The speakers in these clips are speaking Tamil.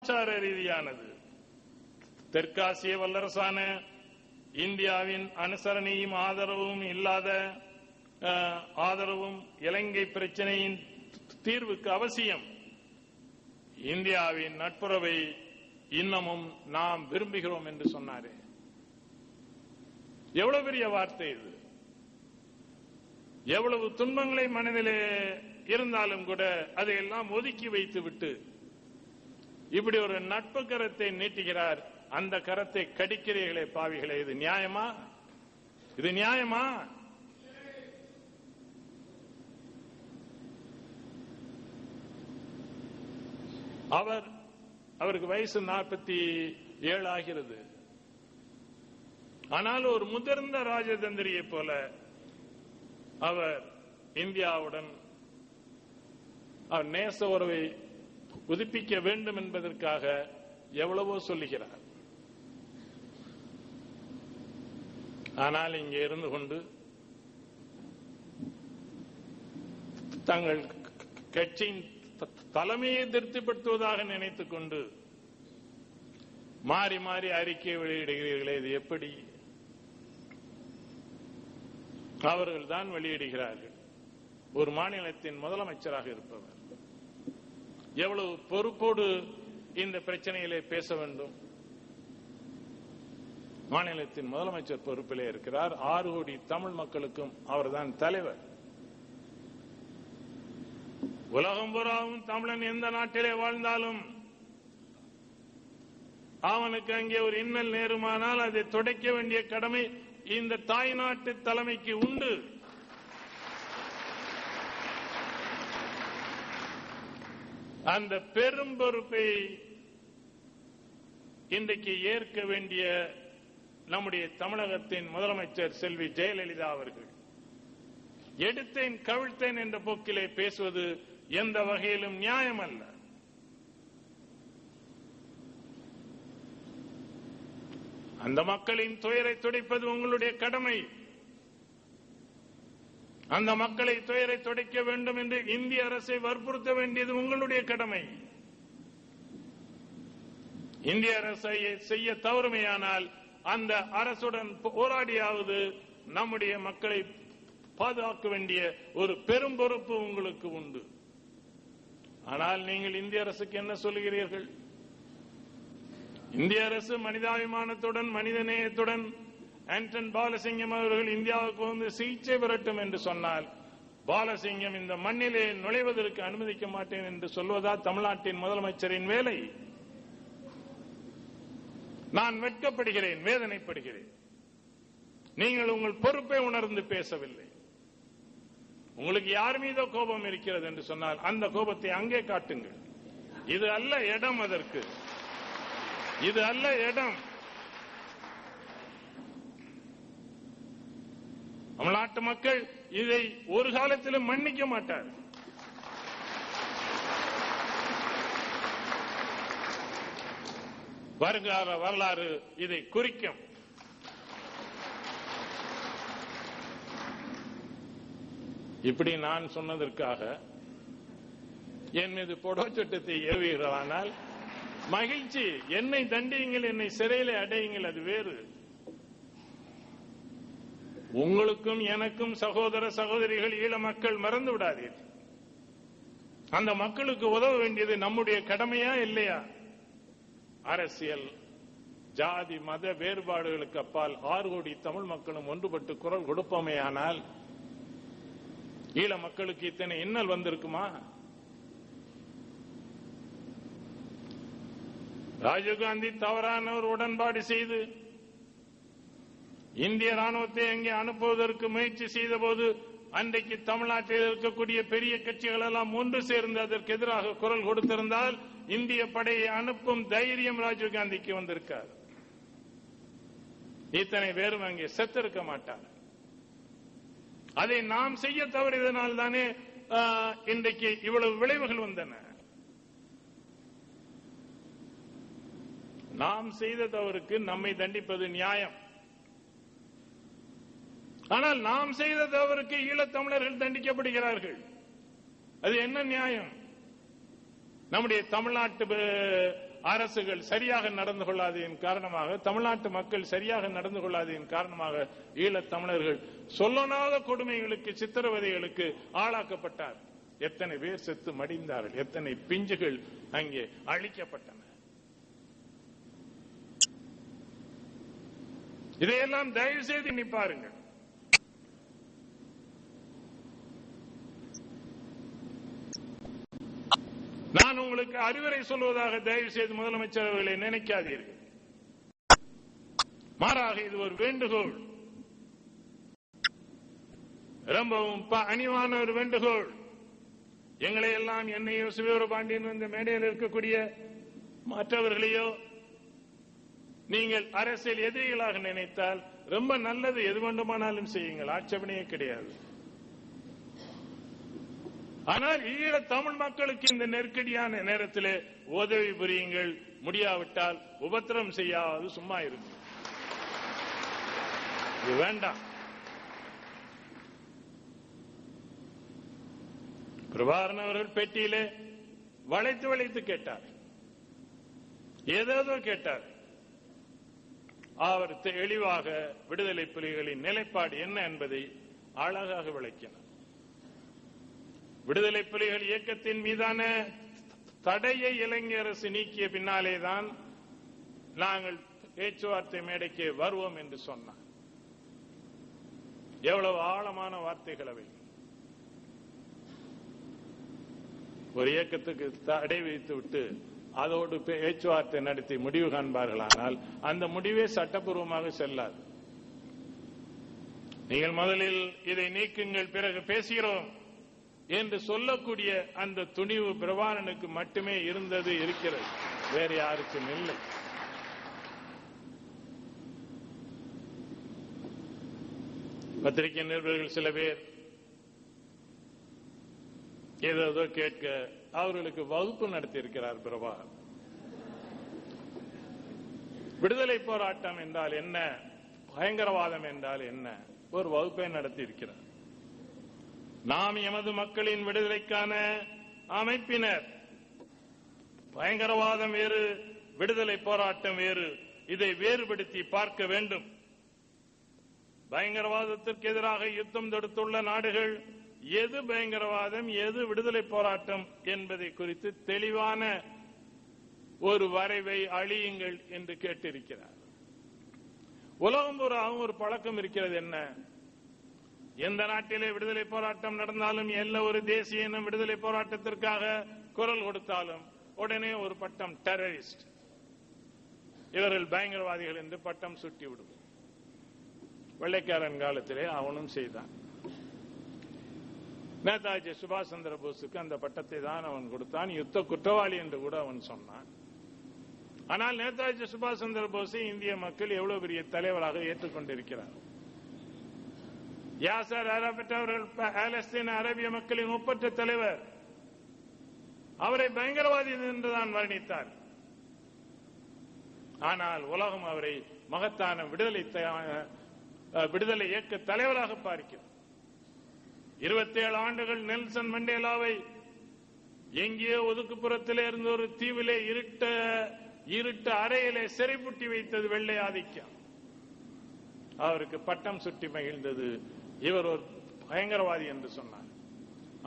கலாச்சார ரீதியானது. தெற்காசிய வல்லரசான இந்தியாவின் அனுசரணையும் ஆதரவும் இல்லாத ஆதரவும் இலங்கை பிரச்சனையின் தீர்வுக்கு அவசியம். இந்தியாவின் நட்புறவை இன்னமும் நாம் விரும்புகிறோம் என்று சொன்னாரே, எவ்வளவு பெரிய வார்த்தை இது! எவ்வளவு துன்பங்களை மனதிலே இருந்தாலும் கூட அதையெல்லாம் ஒதுக்கி வைத்துவிட்டு இப்படி ஒரு நட்பு கரத்தை நீட்டுகிறார். அந்த கரத்தை கடிக்கிறீர்களே பாவிகளே, இது நியாயமா? இது நியாயமா? அவருக்கு வயசு 47 ஆகிறது. ஆனால் ஒரு முதிர்ந்த ராஜதந்திரியை போல அவர் இந்தியாவுடன் அவர் நேச உறவை புதுப்பிக்க வேண்டும் என்பதற்காக எவ்வளவோ சொல்லுகிறார். ஆனால் இங்கே இருந்து கொண்டு தங்கள் கட்சியின் தலைமையை திருப்திப்படுத்துவதாக நினைத்துக் கொண்டு மாறி மாறி அறிக்கை வெளியிடுகிறீர்களே, இது எப்படி? அவர்கள் தான் வெளியிடுகிறார்கள். ஒரு மாநிலத்தின் முதலமைச்சராக இருப்பவர் எவ்வளவு பொறுப்போடு இந்த பிரச்சனையிலே பேச வேண்டும்? மாநிலத்தின் முதலமைச்சர் பொறுப்பிலே இருக்கிறார். 6 கோடி தமிழ் மக்களுக்கும் அவர்தான் தலைவர். உலகம் பூராவும் தமிழன் எந்த நாட்டிலே வாழ்ந்தாலும் அவனுக்கு அங்கே ஒரு இன்னல் நேருமானால் அதை துடைக்க வேண்டிய கடமை இந்த தாய் நாட்டு தலைமைக்கு உண்டு. அந்த பெரும் பொறுப்பை இன்றைக்கு ஏற்க வேண்டிய நம்முடைய தமிழகத்தின் முதலமைச்சர் செல்வி ஜெயலலிதா அவர்கள் எடுத்தேன் கவிழ்த்தேன் என்ற போக்கிலே பேசுவது எந்த வகையிலும் நியாயம் அல்ல. அந்த மக்களின் துயரை துடைப்பது உங்களுடைய கடமை. அந்த மக்களை துயரை துடைக்க வேண்டும் என்று இந்திய அரசை வற்புறுத்த வேண்டியது உங்களுடைய கடமை. இந்திய அரசை செய்ய தவறுமையானால் அந்த அரசுடன் போராடியாவது நம்முடைய மக்களை பாதுகாக்க வேண்டிய ஒரு பெரும் பொறுப்பு உங்களுக்கு உண்டு. ஆனால் நீங்கள் இந்திய அரசுக்கு என்ன சொல்லுகிறீர்கள்? இந்திய அரசு மனிதாபிமானத்துடன் மனிதநேயத்துடன் ஆண்டன் பாலசிங்கம் அவர்கள் இந்தியாவுக்கு வந்து சிகிச்சை பெறட்டும் என்று சொன்னால், பாலசிங்கம் இந்த மண்ணிலே நுழைவதற்கு அனுமதிக்க மாட்டேன் என்று சொல்வதா தமிழ்நாட்டின் முதலமைச்சரின் வேலை? நான் வெட்கப்படுகிறேன், வேதனைப்படுகிறேன். நீங்கள் உங்கள் பொறுப்பை உணர்ந்து பேசவில்லை. உங்களுக்கு யார் மீதோ கோபம் இருக்கிறது என்று சொன்னால் அந்த கோபத்தை அங்கே காட்டுங்கள். இது அல்ல இடம், அதற்கு இது அல்ல இடம். தமிழ்நாட்டு மக்கள் இதை ஒரு காலத்திலும் மன்னிக்க மாட்டார். வருங்கால வரலாறு இதை குறிக்கும். இப்படி நான் சொன்னதற்காக என் மீது பொடோ சட்டத்தை ஏவுகிறானால் மகிழ்ச்சி. என்னை தண்டியுங்கள், என்னை சிறையிலே அடையுங்கள், அது வேறு. உங்களுக்கும் எனக்கும் சகோதர சகோதரிகள் ஈழ மக்கள் மறந்து விடாதீர்கள். அந்த மக்களுக்கு உதவ வேண்டியது நம்முடைய கடமையா இல்லையா? அரசியல் ஜாதி மத வேறுபாடுகளுக்கு அப்பால் 6 கோடி தமிழ் மக்களும் ஒன்றுபட்டு குரல் கொடுப்போமேயானால் ஈழ மக்களுக்கு இத்தனை இன்னல் வந்திருக்குமா? ராஜீவ்காந்தி தவறான ஒரு உடன்பாடு செய்து இந்திய ராணுவத்தை அங்கே அனுப்புவதற்கு முயற்சி செய்த போது அன்றைக்கு தமிழ்நாட்டில் இருக்கக்கூடிய பெரிய கட்சிகள் எல்லாம் ஒன்று சேர்ந்து அதற்கு எதிராக குரல் கொடுத்திருந்தால் இந்திய படையை அனுப்பும் தைரியம் ராஜீவ்காந்திக்கு வந்திருக்கார். இத்தனை பேரும் அங்கே செத்திருக்க மாட்டார். அதை நாம் செய்ய தவறியதனால் தானே இன்றைக்கு இவ்வளவு விளைவுகள் வந்தன. நாம் செய்த தவறுக்கு நம்மை தண்டிப்பது நியாயம். ஆனால் நாம் செய்த தவறுக்கு ஈழத்தமிழர்கள் தண்டிக்கப்படுகிறார்கள். அது என்ன நியாயம்? நம்முடைய தமிழ்நாட்டு அரசுகள் சரியாக நடந்து கொள்ளாததின் காரணமாக, தமிழ்நாட்டு மக்கள் சரியாக நடந்து கொள்ளாததின் காரணமாக ஈழத் தமிழர்கள் சொல்லனாத கொடுமைகளுக்கு, சித்திரவதைகளுக்கு ஆளாக்கப்பட்டார். எத்தனை பேர் செத்து மடிந்தார்கள், எத்தனை பிஞ்சுகள் அங்கே அழிக்கப்பட்டன. இதையெல்லாம் தயவு செய்து எண்ணி பாருங்கள். நான் உங்களுக்கு அறிவுரை சொல்வதாக தயவு செய்து முதலமைச்சர் அவர்களை நினைக்காதீர்கள். மாறாக இது ஒரு வேண்டுகோள், ரொம்பவும் அணிவான ஒரு வேண்டுகோள். எங்களை எல்லாம், என்னையோ சிவபாண்டியன் இந்த மேடையில் இருக்கக்கூடிய மற்றவர்களையோ நீங்கள் அரசியல் எதிரிகளாக நினைத்தால் ரொம்ப நல்லது, எது வேண்டுமானாலும் செய்யுங்கள், ஆட்சேபனையே கிடையாது. ஆனால் ஈழ தமிழ் மக்களுக்கு இந்த நெருக்கடியான நேரத்தில் உதவி புரியுங்கள். முடியாவிட்டால் உபத்திரம் செய்யாது சும்மா இருக்கு. இது வேண்டாம். பிரபாகரன் அவர்கள் பெட்டியிலே வளைத்து வளைத்து கேட்டார், ஏதேதோ கேட்டார். அவர் தெளிவாக விடுதலை புலிகளின் நிலைப்பாடு என்ன என்பதை அழகாக விளக்கினார். விடுதலை புலிகள் இயக்கத்தின் மீதான தடையை இலங்கை அரசு நீக்கிய பின்னாலேதான் நாங்கள் பேச்சுவார்த்தை மேடைக்கு வருவோம் என்று சொன்னார். எவ்வளவு ஆழமான வார்த்தைகள் அவை! ஒரு இயக்கத்துக்கு தடை வைத்து விட்டு அதோடு பேச்சுவார்த்தை நடத்தி முடிவு காண்பார்களானால் அந்த முடிவே சட்டப்பூர்வமாக செல்லாது. நீங்கள் முதலில் இதை நீக்குங்கள், பிறகு பேசுகிறோம் என்று சொல்லக்கூடிய அந்த துணிவு பிரபாகரனுக்கு மட்டுமே இருந்தது, இருக்கிறது, வேறு யாருக்கும் இல்லை. பத்திரிகை நிருபர்கள் சில பேர் ஏதோ கேட்க அவர்களுக்கு வகுப்பு நடத்தி இருக்கிறார் பிரபாகரன். விடுதலை போராட்டம் என்றால் என்ன, பயங்கரவாதம் என்றால் என்ன, ஒரு வகுப்பை நடத்தி இருக்கிறார். நாம் எமது மக்களின் விடுதலைக்கான அமைப்பினர். பயங்கரவாதம் வேறு, விடுதலை போராட்டம் வேறு. இதை வேறுபடுத்தி பார்க்க வேண்டும். பயங்கரவாதத்திற்கு எதிராக யுத்தம் தொடுத்துள்ள நாடுகள் எது பயங்கரவாதம், எது விடுதலை போராட்டம் என்பதை குறித்து தெளிவான ஒரு வரைவை அழியுங்கள் என்று கேட்டிருக்கிறார். உலகம் பூராவும் ஒரு பழக்கம் இருக்கிறது. என்ன? எந்த நாட்டிலே விடுதலை போராட்டம் நடந்தாலும், எல்லா ஒரு தேசிய இனம் விடுதலை போராட்டத்திற்காக குரல் கொடுத்தாலும் உடனே ஒரு பட்டம் டெரரிஸ்ட், இவர்கள் பயங்கரவாதிகள் என்று பட்டம் சுட்டி விடுவோம். வெள்ளைக்காரன் காலத்திலே அவனும் செய்தான். நேதாஜி சுபாஷ் சந்திர போஸுக்கு அந்த பட்டத்தை தான் அவன் கொடுத்தான். யுத்த குற்றவாளி என்று கூட அவன் சொன்னான். ஆனால் நேதாஜி சுபாஷ் சந்திர போஸை இந்திய மக்கள் எவ்வளவு பெரிய தலைவராக ஏற்றுக்கொண்டிருக்கிறார். யாசர் அரபத் அவர்கள் பாலஸ்தீன அரேபிய மக்களின் ஒப்பற்ற தலைவர். அவரை பயங்கரவாதி என்றுதான் வர்ணித்தார். ஆனால் உலகம் அவரை மகத்தான விடுதலை இயக்க தலைவராக பார்க்கிறார். 27 ஆண்டுகள் நெல்சன் மண்டேலாவை எங்கேயோ ஒதுக்குப்புறத்திலே இருந்த ஒரு தீவிலே இருட்ட அறையிலே சிறைப்புட்டி வைத்தது வெள்ளை ஆதிக்கம். அவருக்கு பட்டம் சுட்டி மகிழ்ந்தது. இவர் ஒரு பயங்கரவாதி என்று சொன்னார்.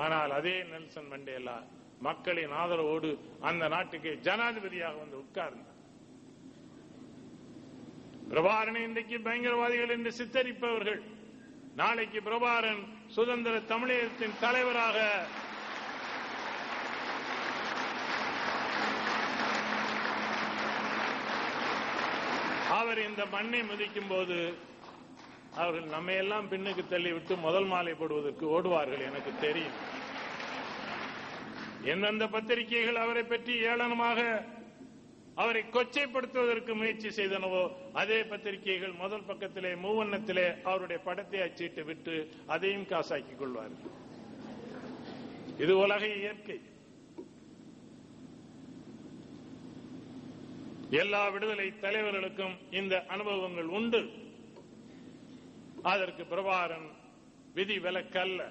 ஆனால் அதே நெல்சன் மண்டேலா மக்களின் ஆதரவோடு அந்த நாட்டுக்கு ஜனாதிபதியாக வந்து உட்கார்ந்தார். பிரபாகரனை இன்றைக்கு பயங்கரவாதிகள் என்று சித்தரிப்பவர்கள் நாளைக்கு பிரபாகரன் சுதந்திர தமிழகத்தின் தலைவராக அவர் இந்த மண்ணை மதிக்கும் போது அவர்கள் நம்மையெல்லாம் பின்னுக்கு தள்ளிவிட்டு முதல் மாலை போடுவதற்கு ஓடுவார்கள். எனக்கு தெரியும். எந்தெந்த பத்திரிகைகள் அவரை பற்றி ஏளனமாக அவரை கொச்சைப்படுத்துவதற்கு முயற்சி செய்தனவோ அதே பத்திரிகைகள் முதல் பக்கத்திலே மூவண்ணத்திலே அவருடைய படத்தை அச்சிட்டு விட்டு அதையும் காசாக்கிக் கொள்வார்கள். இது உலக இயற்கை. எல்லா விடுதலை தலைவர்களுக்கும் இந்த அனுபவங்கள் உண்டு. அதற்கு பிரபாகரன் விதி விலக்கல்ல.